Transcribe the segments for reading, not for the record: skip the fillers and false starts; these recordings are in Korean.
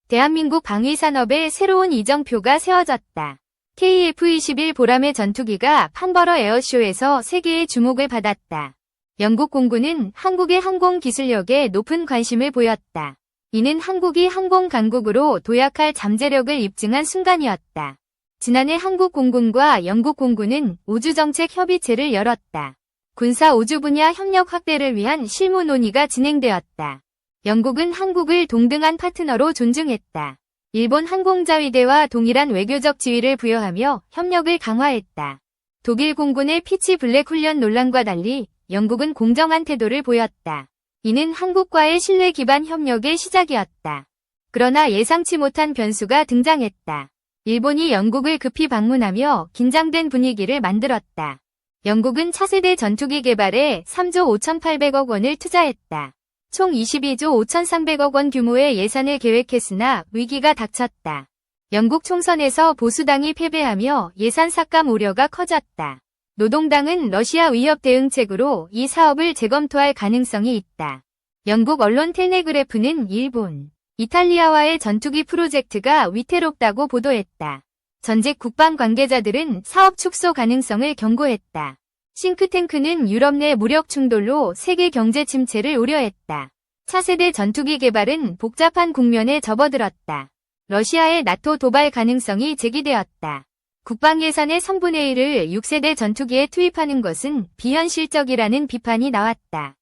대한민국 방위산업의 새로운 이정표가 세워졌다. KF-21 보람의 전투기가 판버러 에어쇼에서 세계의 주목을 받았다. 영국 공군은 한국의 항공 기술력에 높은 관심을 보였다. 이는 한국이 항공 강국으로 도약할 잠재력을 입증한 순간이었다. 지난해 한국 공군과 영국 공군은 우주정책 협의체를 열었다. 군사 우주 분야 협력 확대를 위한 실무 논의가 진행되었다. 영국은 한국을 동등한 파트너로 존중했다. 일본 항공자위대와 동일한 외교적 지위를 부여하며 협력을 강화했다. 독일 공군의 피치 블랙 훈련 논란과 달리 영국은 공정한 태도를 보였다. 이는 한국과의 신뢰 기반 협력의 시작이었다. 그러나 예상치 못한 변수가 등장했다. 일본이 영국을 급히 방문하며 긴장된 분위기를 만들었다. 영국은 차세대 전투기 개발에 3조 5,800억 원을 투자했다. 총 22조 5,300억 원 규모의 예산을 계획했으나 위기가 닥쳤다. 영국 총선에서 보수당이 패배하며 예산 삭감 우려가 커졌다. 노동당은 러시아 위협 대응책으로 이 사업을 재검토할 가능성이 있다. 영국 언론 텔레그래프는 일본, 이탈리아와의 전투기 프로젝트가 위태롭다고 보도했다. 전직 국방 관계자들은 사업 축소 가능성을 경고했다. 싱크탱크는 유럽 내 무력 충돌로 세계 경제 침체를 우려했다. 차세대 전투기 개발은 복잡한 국면에 접어들었다. 러시아의 나토 도발 가능성이 제기되었다. 국방 예산의 3분의 1을 6세대 전투기에 투입하는 것은 비현실적이라는 비판이 나왔다.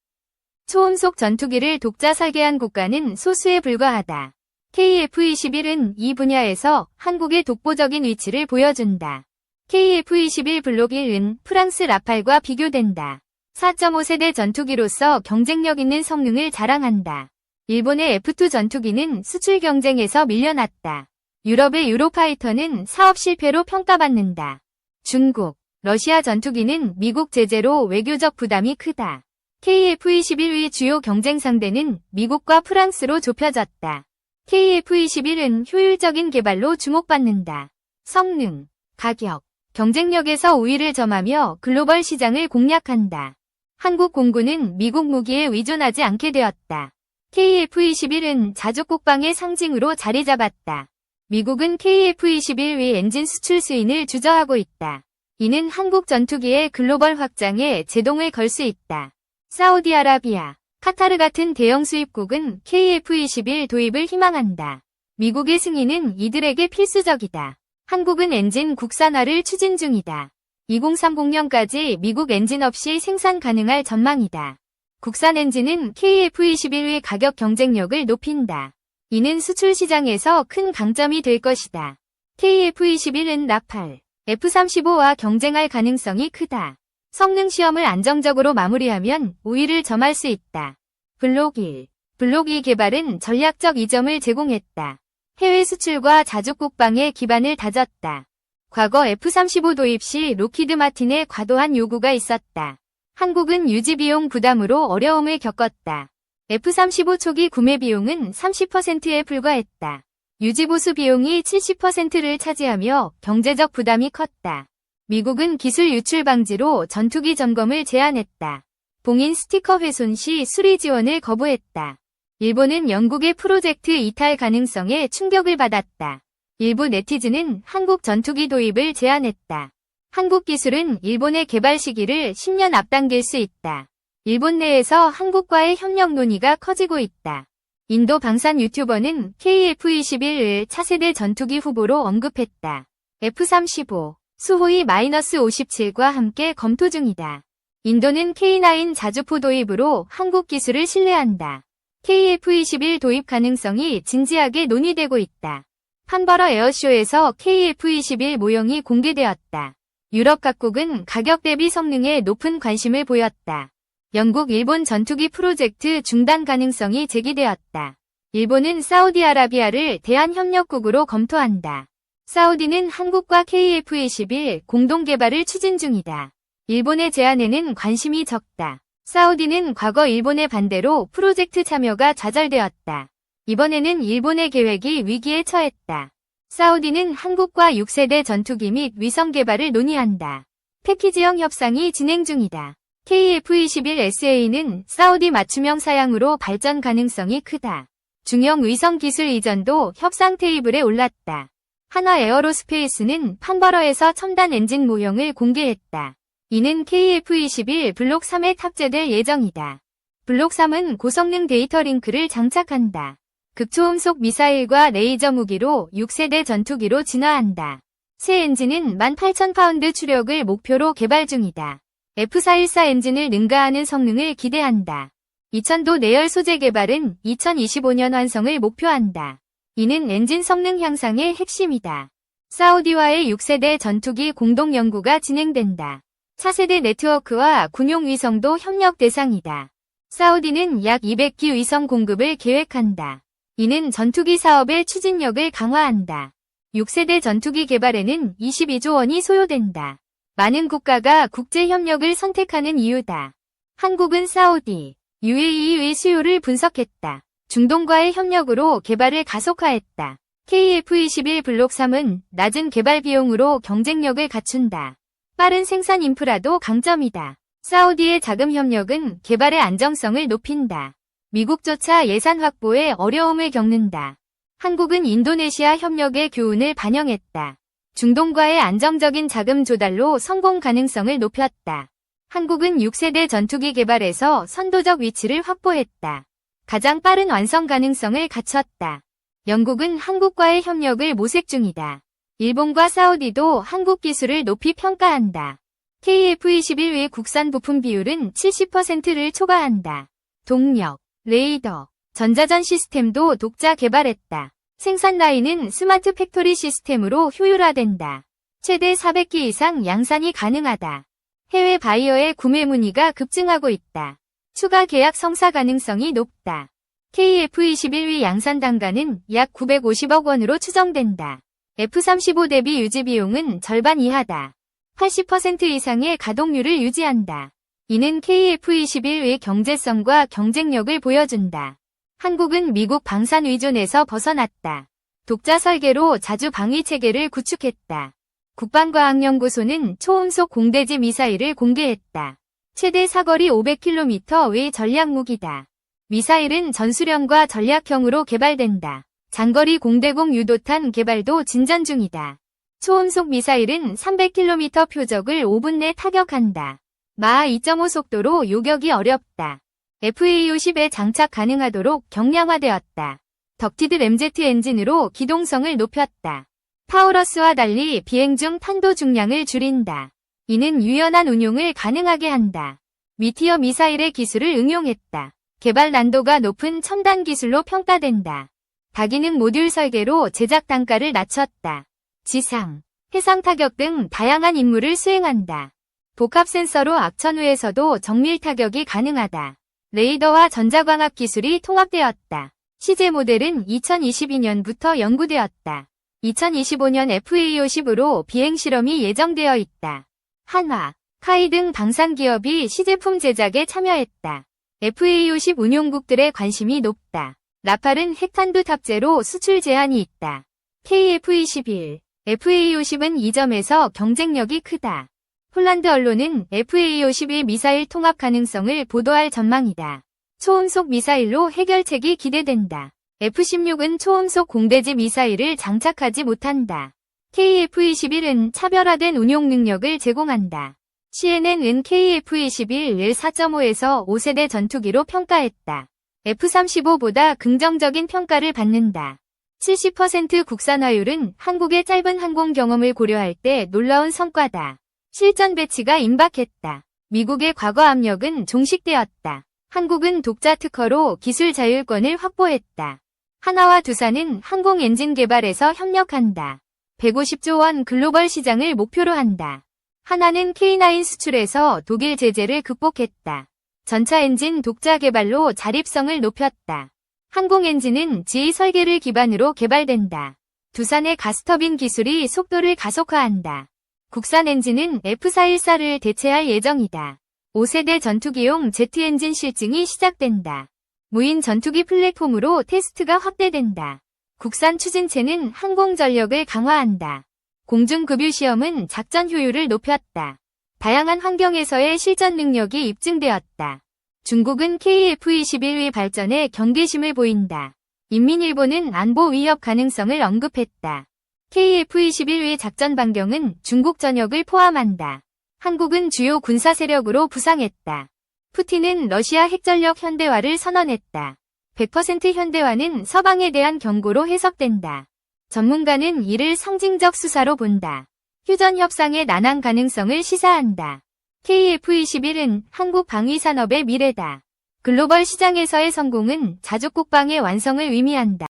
초음속 전투기를 독자 설계한 국가는 소수에 불과하다. KF-21은 이 분야에서 한국의 독보적인 위치를 보여준다. KF-21 블록 1은 프랑스 라팔과 비교된다. 4.5세대 전투기로서 경쟁력 있는 성능을 자랑한다. 일본의 F2 전투기는 수출 경쟁에서 밀려났다. 유럽의 유로파이터는 사업 실패로 평가받는다. 중국, 러시아 전투기는 미국 제재로 외교적 부담이 크다. KF-21의 주요 경쟁 상대는 미국과 프랑스로 좁혀졌다. KF-21은 효율적인 개발로 주목받는다. 성능, 가격, 경쟁력에서 우위를 점하며 글로벌 시장을 공략한다. 한국 공군은 미국 무기에 의존하지 않게 되었다. KF-21은 자주 국방의 상징으로 자리 잡았다. 미국은 KF-21의 엔진 수출 수인을 주저하고 있다. 이는 한국 전투기의 글로벌 확장에 제동을 걸 수 있다. 사우디아라비아, 카타르 같은 대형 수입국은 KF-21 도입을 희망한다. 미국의 승인은 이들에게 필수적이다. 한국은 엔진 국산화를 추진 중이다. 2030년까지 미국 엔진 없이 생산 가능할 전망이다. 국산 엔진은 KF-21의 가격 경쟁력을 높인다. 이는 수출 시장에서 큰 강점이 될 것이다. KF-21은 라팔, F-35와 경쟁할 가능성이 크다. 성능 시험을 안정적으로 마무리하면 우위를 점할 수 있다. 블록 1, 블록 2 개발은 전략적 이점을 제공했다. 해외 수출과 자국 국방의 기반을 다졌다. 과거 F-35 도입 시 록히드 마틴의 과도한 요구가 있었다. 한국은 유지 비용 부담으로 어려움을 겪었다. F-35 초기 구매 비용은 30%에 불과했다. 유지보수 비용이 70%를 차지하며 경제적 부담이 컸다. 미국은 기술 유출 방지로 전투기 점검을 제한했다. 봉인 스티커 훼손 시 수리 지원을 거부했다. 일본은 영국의 프로젝트 이탈 가능성에 충격을 받았다. 일부 네티즌은 한국 전투기 도입을 제안했다. 한국 기술은 일본의 개발 시기를 10년 앞당길 수 있다. 일본 내에서 한국과의 협력 논의가 커지고 있다. 인도 방산 유튜버는 KF-21을 차세대 전투기 후보로 언급했다. F-35, 수호이 -57과 함께 검토 중이다. 인도는 K9 자주포 도입으로 한국 기술을 신뢰한다. KF-21 도입 가능성이 진지하게 논의되고 있다. 판버러 에어쇼에서 KF-21 모형이 공개되었다. 유럽 각국은 가격 대비 성능에 높은 관심을 보였다. 영국, 일본 전투기 프로젝트 중단 가능성이 제기되었다. 일본은 사우디아라비아를 대한협력국으로 검토한다. 사우디는 한국과 KF-21 공동 개발을 추진 중이다. 일본의 제안에는 관심이 적다. 사우디는 과거 일본의 반대로 프로젝트 참여가 좌절되었다. 이번에는 일본의 계획이 위기에 처했다. 사우디는 한국과 6세대 전투기 및 위성 개발을 논의한다. 패키지형 협상이 진행 중이다. KF-21SA는 사우디 맞춤형 사양으로 발전 가능성이 크다. 중형 위성 기술 이전도 협상 테이블에 올랐다. 한화 에어로스페이스는 판버러에서 첨단 엔진 모형을 공개했다. 이는 KF-21 블록 3에 탑재될 예정이다. 블록 3은 고성능 데이터 링크를 장착한다. 극초음속 미사일과 레이저 무기로 6세대 전투기로 진화한다. 새 엔진은 18,000파운드 추력을 목표로 개발 중이다. F414 엔진을 능가하는 성능을 기대한다. 2000도 내열 소재 개발은 2025년 완성을 목표한다. 이는 엔진 성능 향상의 핵심이다. 사우디와의 6세대 전투기 공동 연구가 진행된다. 차세대 네트워크와 군용 위성도 협력 대상이다. 사우디는 약 200기 위성 공급을 계획한다. 이는 전투기 사업의 추진력을 강화한다. 6세대 전투기 개발에는 22조 원이 소요된다. 많은 국가가 국제협력을 선택하는 이유다. 한국은 사우디, UAE의 수요를 분석했다. 중동과의 협력으로 개발을 가속화했다. KF-21 블록 3은 낮은 개발 비용으로 경쟁력을 갖춘다. 빠른 생산 인프라도 강점이다. 사우디의 자금 협력은 개발의 안정성을 높인다. 미국조차 예산 확보에 어려움을 겪는다. 한국은 인도네시아 협력의 교훈을 반영했다. 중동과의 안정적인 자금 조달로 성공 가능성을 높였다. 한국은 6세대 전투기 개발에서 선도적 위치를 확보했다. 가장 빠른 완성 가능성을 갖췄다. 영국은 한국과의 협력을 모색 중이다. 일본과 사우디도 한국 기술을 높이 평가한다. KF-21의 국산 부품 비율은 70%를 초과한다. 동력, 레이더, 전자전 시스템도 독자 개발했다. 생산 라인은 스마트 팩토리 시스템으로 효율화된다. 최대 400기 이상 양산이 가능하다. 해외 바이어의 구매 문의가 급증하고 있다. 추가 계약 성사 가능성이 높다. KF-21의 양산 단가는 약 950억 원으로 추정된다. F-35 대비 유지 비용은 절반 이하다. 80% 이상의 가동률을 유지한다. 이는 KF-21의 경제성과 경쟁력을 보여준다. 한국은 미국 방산 의존에서 벗어났다. 독자 설계로 자주 방위 체계를 구축했다. 국방과학연구소는 초음속 공대지 미사일을 공개했다. 최대 사거리 500km의 전략 무기다. 미사일은 전술형과 전략형으로 개발된다. 장거리 공대공 유도탄 개발도 진전 중이다. 초음속 미사일은 300km 표적을 5분 내 타격한다. 마하 2.5 속도로 요격이 어렵다. FA-50에 장착 가능하도록 경량화되었다. 덕티드 램제트 엔진으로 기동성을 높였다. 타우러스와 달리 비행 중 탄도 중량을 줄인다. 이는 유연한 운용을 가능하게 한다. 미티어 미사일의 기술을 응용했다. 개발 난도가 높은 첨단 기술로 평가된다. 다기능 모듈 설계로 제작 단가를 낮췄다. 지상, 해상 타격 등 다양한 임무를 수행한다. 복합 센서로 악천후에서도 정밀 타격이 가능하다. 레이더와 전자광학 기술이 통합되었다. 시제 모델은 2022년부터 연구되었다. 2025년 FA-50으로 비행 실험이 예정되어 있다. 한화, 카이 등 방산 기업이 시제품 제작에 참여했다. FA-50 운용국들의 관심이 높다. 라팔은 핵탄두 탑재로 수출 제한이 있다. KF-21, FA-50은 이 점에서 경쟁력이 크다. 폴란드 언론은 FA-50의 미사일 통합 가능성을 보도할 전망이다. 초음속 미사일로 해결책이 기대된다. F-16은 초음속 공대지 미사일을 장착하지 못한다. KF-21은 차별화된 운용 능력을 제공한다. CNN은 KF-21을 4.5에서 5세대 전투기로 평가했다. F-35보다 긍정적인 평가를 받는다. 70% 국산화율은 한국의 짧은 항공 경험을 고려할 때 놀라운 성과다. 실전 배치가 임박했다. 미국의 과거 압력은 종식되었다. 한국은 독자 특허로 기술 자율권을 확보했다. 한화와 두산은 항공 엔진 개발에서 협력한다. 150조 원 글로벌 시장을 목표로 한다. 한화는 K9 수출에서 독일 제재를 극복했다. 전차 엔진 독자 개발로 자립성을 높였다. 항공 엔진은 GE 설계를 기반으로 개발된다. 두산의 가스터빈 기술이 속도를 가속화한다. 국산 엔진은 F414를 대체할 예정이다. 5세대 전투기용 제트 엔진 실증이 시작된다. 무인 전투기 플랫폼으로 테스트가 확대된다. 국산 추진체는 항공 전력을 강화한다. 공중급유 시험은 작전 효율을 높였다. 다양한 환경에서의 실전 능력이 입증되었다. 중국은 KF-21의 발전에 경계심을 보인다. 인민일보는 안보 위협 가능성을 언급했다. KF-21의 작전 반경은 중국 전역을 포함한다. 한국은 주요 군사 세력으로 부상했다. 푸틴은 러시아 핵전력 현대화를 선언했다. 100% 현대화는 서방에 대한 경고로 해석된다. 전문가는 이를 상징적 수사로 본다. 휴전 협상의 난항 가능성을 시사한다. KF-21은 한국 방위산업의 미래다. 글로벌 시장에서의 성공은 자주국방의 완성을 의미한다.